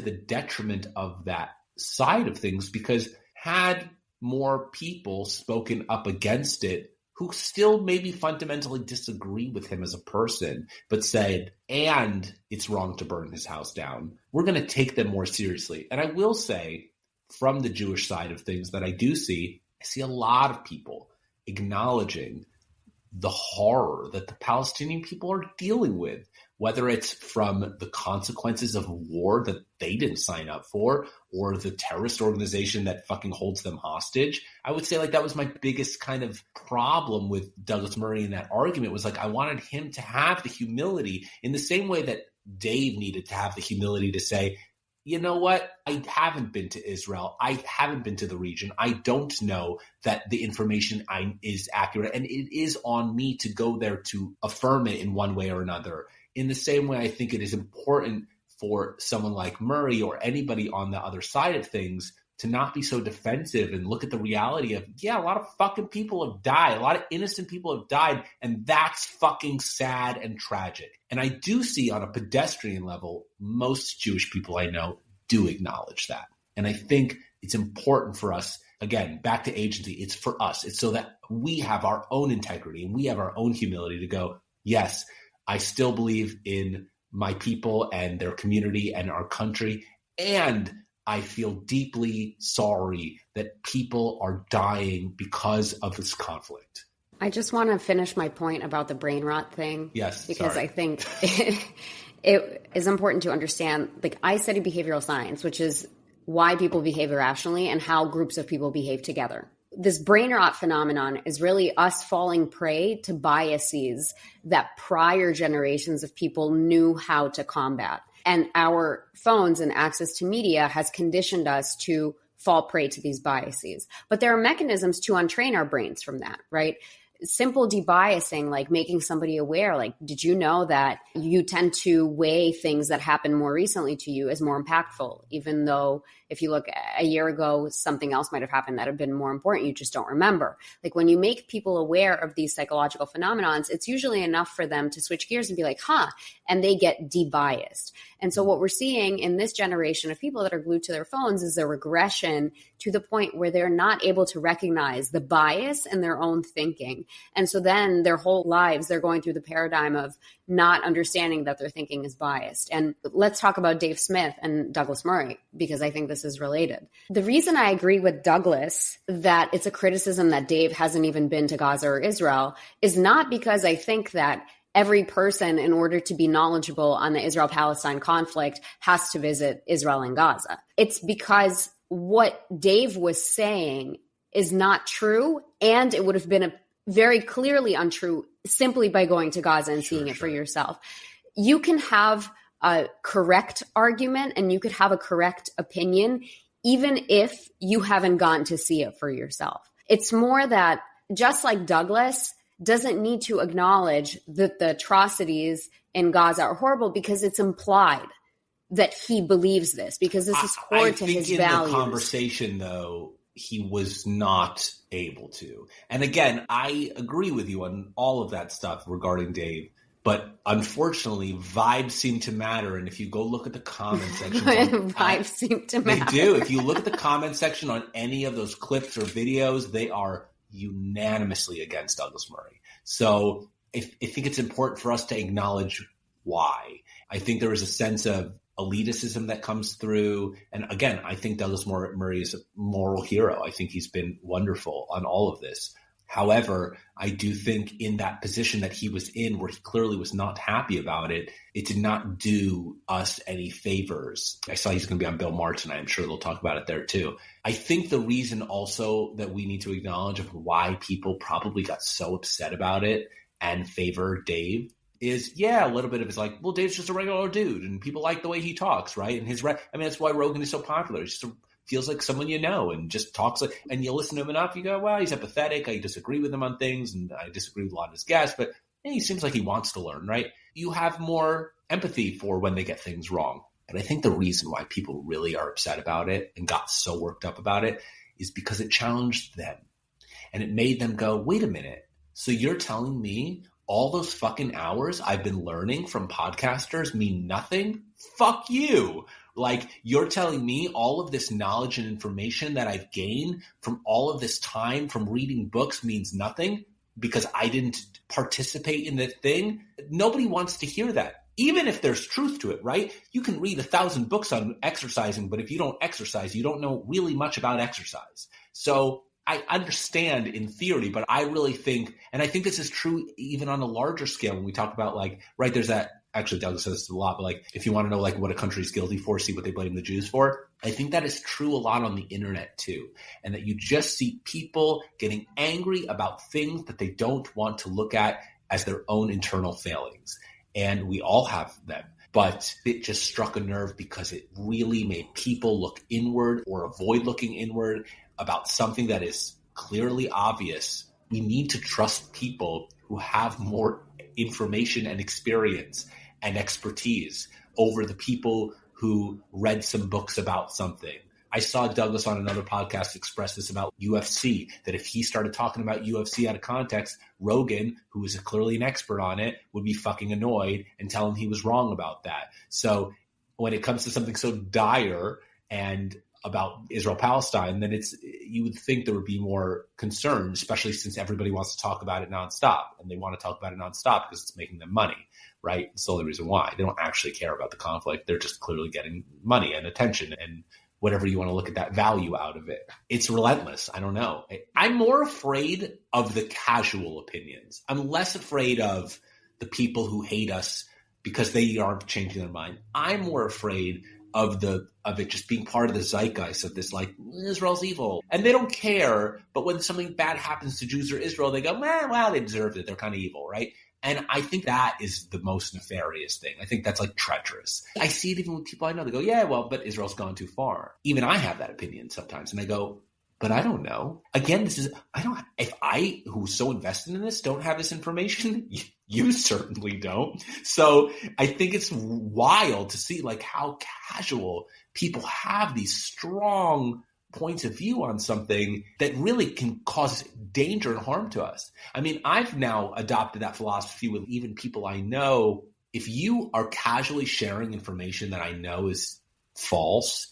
the detriment of that side of things, because had more people spoken up against it who still maybe fundamentally disagree with him as a person, but said, and it's wrong to burn his house down, we're going to take them more seriously. And I will say, from the Jewish side of things that I see a lot of people acknowledging the horror that the Palestinian people are dealing with, whether it's from the consequences of war that they didn't sign up for or the terrorist organization that fucking holds them hostage. I would say like that was my biggest kind of problem with Douglas Murray in that argument, was like I wanted him to have the humility in the same way that Dave needed to have the humility to say, you know what? I haven't been to Israel. I haven't been to the region. I don't know that the information is accurate. And it is on me to go there to affirm it in one way or another. In the same way, I think it is important for someone like Murray or anybody on the other side of things to not be so defensive and look at the reality of, yeah, a lot of fucking people have died. A lot of innocent people have died. And that's fucking sad and tragic. And I do see on a pedestrian level, most Jewish people I know do acknowledge that. And I think it's important for us, again, back to agency, it's for us. It's so that we have our own integrity and we have our own humility to go, yes, I still believe in my people and their community and our country. And I feel deeply sorry that people are dying because of this conflict. I just want to finish my point about the brain rot thing. Yes. Because I think it is important to understand, like, I study behavioral science, which is why people behave irrationally and how groups of people behave together. This brain rot phenomenon is really us falling prey to biases that prior generations of people knew how to combat. And our phones and access to media has conditioned us to fall prey to these biases. But there are mechanisms to untrain our brains from that, right? Simple debiasing, like making somebody aware, like, did you know that you tend to weigh things that happen more recently to you as more impactful, even though if you look a year ago, something else might have happened that had been more important, you just don't remember. Like, when you make people aware of these psychological phenomenons, it's usually enough for them to switch gears and be like, and they get debiased. And so what we're seeing in this generation of people that are glued to their phones is a regression to the point where they're not able to recognize the bias in their own thinking. And so then their whole lives, they're going through the paradigm of not understanding that their thinking is biased. And let's talk about Dave Smith and Douglas Murray, because I think this is related. The reason I agree with Douglas that it's a criticism that Dave hasn't even been to Gaza or Israel is not because I think that every person, in order to be knowledgeable on the Israel-Palestine conflict, has to visit Israel and Gaza. It's because what Dave was saying is not true, and it would have been very clearly untrue simply by going to Gaza and seeing it for yourself. You can have a correct argument and you could have a correct opinion, even if you haven't gone to see it for yourself. It's more that, just like Douglas doesn't need to acknowledge that the atrocities in Gaza are horrible because it's implied that he believes this, because this is core to his values. I think in the conversation, though, he was not able to. And again, I agree with you on all of that stuff regarding Dave, but unfortunately, vibes seem to matter. And if you go look at the comment section, vibes seem to matter. They do. If you look at the comment section on any of those clips or videos, they are unanimously against Douglas Murray. So I think it's important for us to acknowledge why. I think there is a sense of elitism that comes through. And again, I think Douglas Murray is a moral hero. I think he's been wonderful on all of this. However, I do think in that position that he was in, where he clearly was not happy about it, it did not do us any favors. I saw he's going to be on Bill Maher tonight. I'm sure they'll talk about it there too. I think the reason also that we need to acknowledge of why people probably got so upset about it and favor Dave is, a little bit of it's like, well, Dave's just a regular dude and people like the way he talks, right? And that's why Rogan is so popular. He's just feels like someone you know and just talks like, and you listen to him enough, you go, well, he's apathetic. I disagree with him on things and I disagree with a lot of his guests, but he seems like he wants to learn, right? You have more empathy for when they get things wrong. And I think the reason why people really are upset about it and got so worked up about it is because it challenged them. And it made them go, wait a minute. So you're telling me all those fucking hours I've been learning from podcasters mean nothing? Fuck you. Like, you're telling me all of this knowledge and information that I've gained from all of this time from reading books means nothing because I didn't participate in the thing? Nobody wants to hear that. Even if there's truth to it, right? You can read 1,000 books on exercising, but if you don't exercise, you don't know really much about exercise. So I understand in theory, but I really think, and I think this is true even on a larger scale when we talk about like, right, there's that, actually Douglas says this a lot, but like, if you want to know like what a country's guilty for, see what they blame the Jews for. I think that is true a lot on the internet too. And that you just see people getting angry about things that they don't want to look at as their own internal failings. And we all have them. But it just struck a nerve because it really made people look inward or avoid looking inward about something that is clearly obvious. We need to trust people who have more information and experience and expertise over the people who read some books about something. I saw Douglas on another podcast express this about UFC, that if he started talking about UFC out of context, Rogan, who is clearly an expert on it, would be fucking annoyed and tell him he was wrong about that. So when it comes to something so dire and about Israel-Palestine, then you would think there would be more concern, especially since everybody wants to talk about it nonstop. And they want to talk about it nonstop because it's making them money, right? It's the only reason why. They don't actually care about the conflict. They're just clearly getting money and attention and whatever you want to look at that value out of it. It's relentless. I don't know. I'm more afraid of the casual opinions. I'm less afraid of the people who hate us because they aren't changing their mind. I'm more afraid of it just being part of the zeitgeist of this, like, Israel's evil. And they don't care, but when something bad happens to Jews or Israel, they go, well, they deserved it. They're kind of evil, right? And I think that is the most nefarious thing. I think that's like treacherous. I see it even with people I know. They go, yeah, well, but Israel's gone too far. Even I have that opinion sometimes. And I go, but I don't know. Again, if I, who's so invested in this, don't have this information, you certainly don't. So I think it's wild to see like how casual people have these strong points of view on something that really can cause danger and harm to us. I mean, I've now adopted that philosophy with even people I know. If you are casually sharing information that I know is false,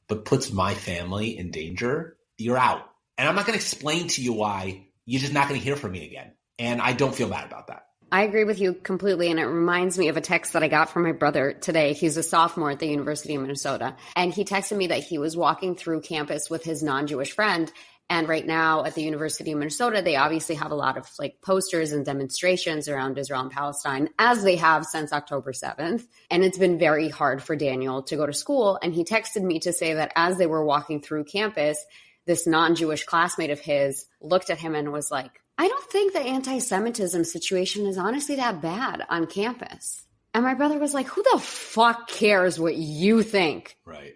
but puts my family in danger, you're out. And I'm not going to explain to you why. You're just not going to hear from me again. And I don't feel bad about that. I agree with you completely. And it reminds me of a text that I got from my brother today. He's a sophomore at the University of Minnesota. And he texted me that he was walking through campus with his non-Jewish friend. And right now at the University of Minnesota, they obviously have a lot of like posters and demonstrations around Israel and Palestine, as they have since October 7th. And it's been very hard for Daniel to go to school. And he texted me to say that as they were walking through campus, this non-Jewish classmate of his looked at him and was like, I don't think the anti-Semitism situation is honestly that bad on campus. And my brother was like, who the fuck cares what you think? Right.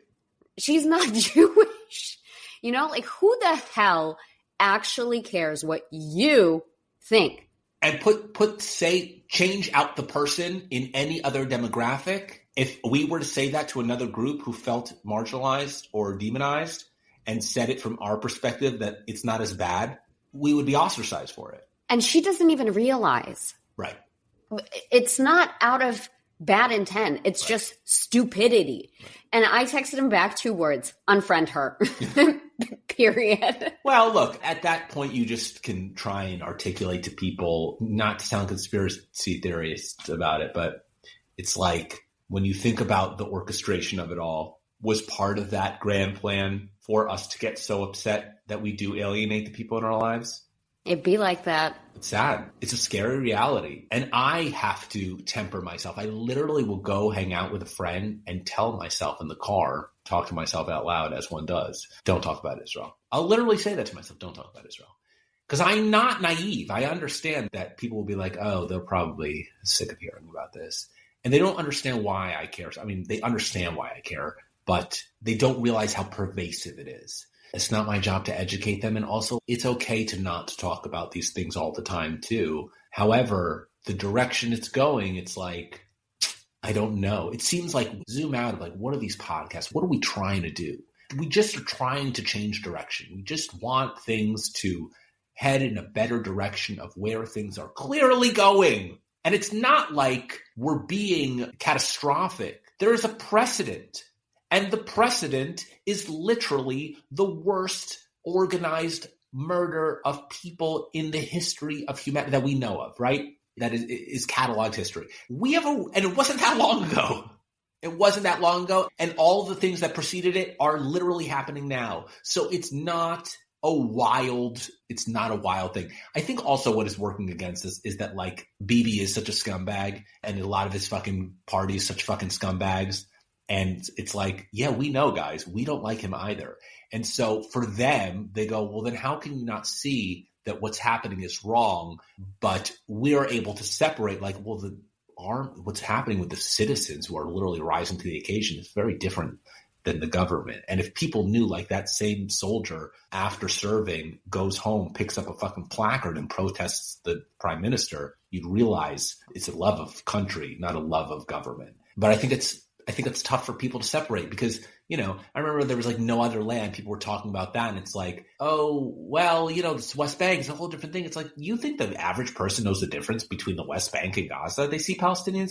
She's not Jewish. You know, like who the hell actually cares what you think? And change out the person in any other demographic. If we were to say that to another group who felt marginalized or demonized and said it from our perspective that it's not as bad, we would be ostracized for it. And she doesn't even realize. Right. It's not out of bad intent. It's just stupidity. Right. And I texted him back 2 words, unfriend her. Period. Well, look, at that point, you just can try and articulate to people, not to sound conspiracy theorists about it, but it's like when you think about the orchestration of it all, was part of that grand plan for us to get so upset that we do alienate the people in our lives? It'd be like that. It's sad. It's a scary reality. And I have to temper myself. I literally will go hang out with a friend and tell myself in the car, talk to myself out loud as one does, don't talk about Israel. I'll literally say that to myself, don't talk about Israel. Because I'm not naive. I understand that people will be like, oh, they're probably sick of hearing about this. And they don't understand why I care. I mean, they understand why I care, but they don't realize how pervasive it is. It's not my job to educate them. And also, it's okay to not talk about these things all the time, too. However, the direction it's going, it's like, I don't know. It seems like zoom out of like, what are these podcasts? What are we trying to do? We just are trying to change direction. We just want things to head in a better direction of where things are clearly going. And it's not like we're being catastrophic. There is a precedent. And the precedent is literally the worst organized murder of people in the history of humanity that we know of, right? That is cataloged history. And it wasn't that long ago. It wasn't that long ago. And all the things that preceded it are literally happening now. So it's not a wild thing. I think also what is working against us is that like Bibi is such a scumbag and a lot of his fucking party is such fucking scumbags. And it's like, yeah, we know, guys, we don't like him either. And so for them, they go, well, then how can you not see that what's happening is wrong? But we are able to separate like, well, what's happening with the citizens who are literally rising to the occasion is very different than the government. And if people knew like that same soldier after serving goes home, picks up a fucking placard and protests the prime minister, you'd realize it's a love of country, not a love of government. But I think it's tough for people to separate because, you know, I remember there was like no other land. People were talking about that. And it's like, oh, well, you know, this West Bank is a whole different thing. It's like, you think the average person knows the difference between the West Bank and Gaza? They see Palestinian,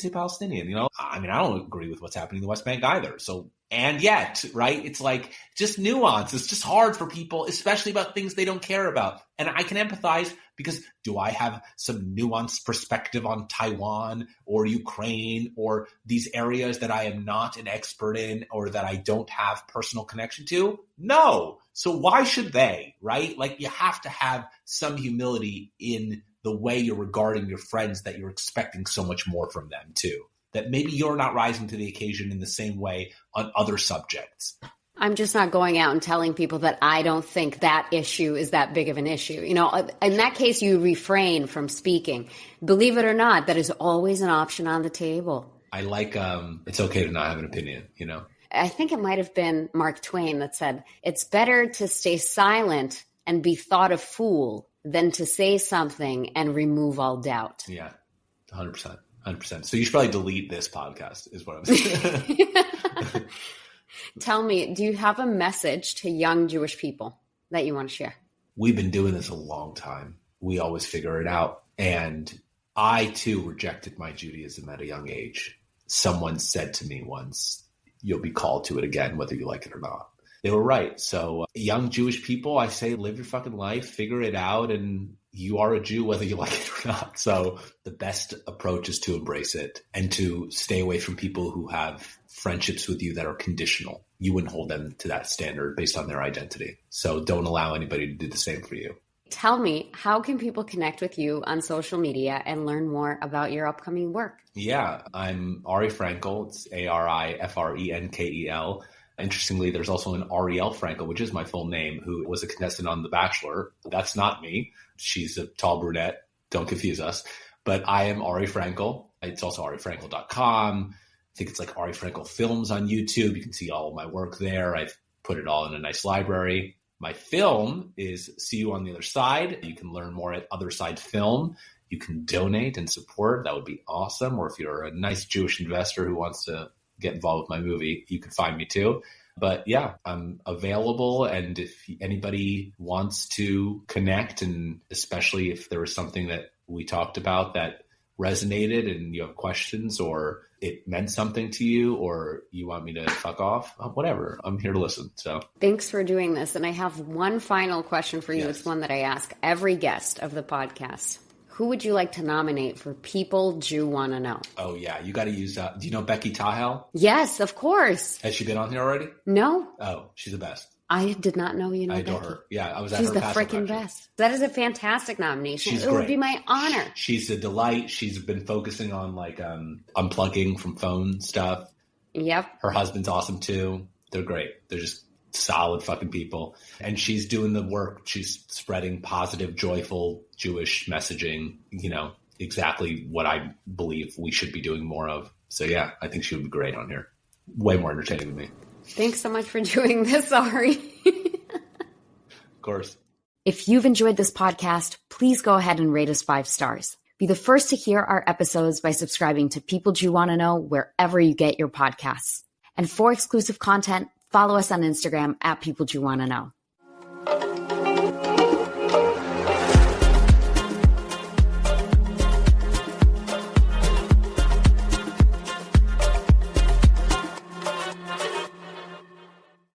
you know? I mean, I don't agree with what's happening in the West Bank either. So, and yet, right? It's like just nuance. It's just hard for people, especially about things they don't care about. And I can empathize because do I have some nuanced perspective on Taiwan or Ukraine or these areas that I am not an expert in or that I don't have personal connection to? No. So why should they, right? Like you have to have some humility in the way you're regarding your friends that you're expecting so much more from them too. that maybe you're not rising to the occasion in the same way on other subjects. I'm just not going out and telling people that I don't think that issue is that big of an issue. You know, in that case, you refrain from speaking. Believe it or not, that is always an option on the table. I like, it's okay to not have an opinion, you know? I think it might have been Mark Twain that said, it's better to stay silent and be thought a fool than to say something and remove all doubt. Yeah, 100%. 100%. So you should probably delete this podcast is what I'm saying. Tell me, do you have a message to young Jewish people that you want to share? We've been doing this a long time. We always figure it out. And I, too, rejected my Judaism at a young age. Someone said to me once, you'll be called to it again, whether you like it or not. They were right. So young Jewish people, I say, live your fucking life, figure it out, and you are a Jew whether you like it or not. So the best approach is to embrace it and to stay away from people who have friendships with you that are conditional. You wouldn't hold them to that standard based on their identity. So don't allow anybody to do the same for you. Tell me, how can people connect with you on social media and learn more about your upcoming work? Yeah, I'm Ari Frenkel. It's Arifrenkel. Interestingly, there's also an Ariel Frenkel, which is my full name, who was a contestant on The Bachelor. That's not me. She's a tall brunette. Don't confuse us. But I am Ari Frenkel. It's also arifrenkel.com. I think it's like Ari Frenkel Films on YouTube. You can see all of my work there. I've put it all in a nice library. My film is See You on the Other Side. You can learn more at Other Side Film. You can donate and support. That would be awesome. Or if you're a nice Jewish investor who wants to get involved with my movie, you can find me too. But yeah, I'm available. And if anybody wants to connect, and especially if there was something that we talked about that resonated and you have questions or it meant something to you or you want me to fuck off, whatever, I'm here to listen. So thanks for doing this. And I have one final question for you. Yes. It's one that I ask every guest of the podcast. Who would you like to nominate for People Jew Want to Know? Oh, yeah. You got to use that. Do you know Becky Tahel? Yes, of course. Has she been on here already? No. Oh, she's the best. I did not know you know I adore Becky. her. Yeah, I was at She's her the casting freaking actually. best. That is a fantastic nomination. She's it great. would be my honor. She's a delight. She's been focusing on like unplugging from phone stuff. Yep. Her husband's awesome too. They're great. They're just solid fucking people. And she's doing the work. She's spreading positive, joyful Jewish messaging, you know, exactly what I believe we should be doing more of. So yeah, I think she would be great on here. Way more entertaining than me. Thanks so much for doing this, Ari. Of course. If you've enjoyed this podcast, please go ahead and rate us 5 stars. Be the first to hear our episodes by subscribing to People Jew Want to Know wherever you get your podcasts. And for exclusive content, follow us on Instagram at People Jew Want to Know.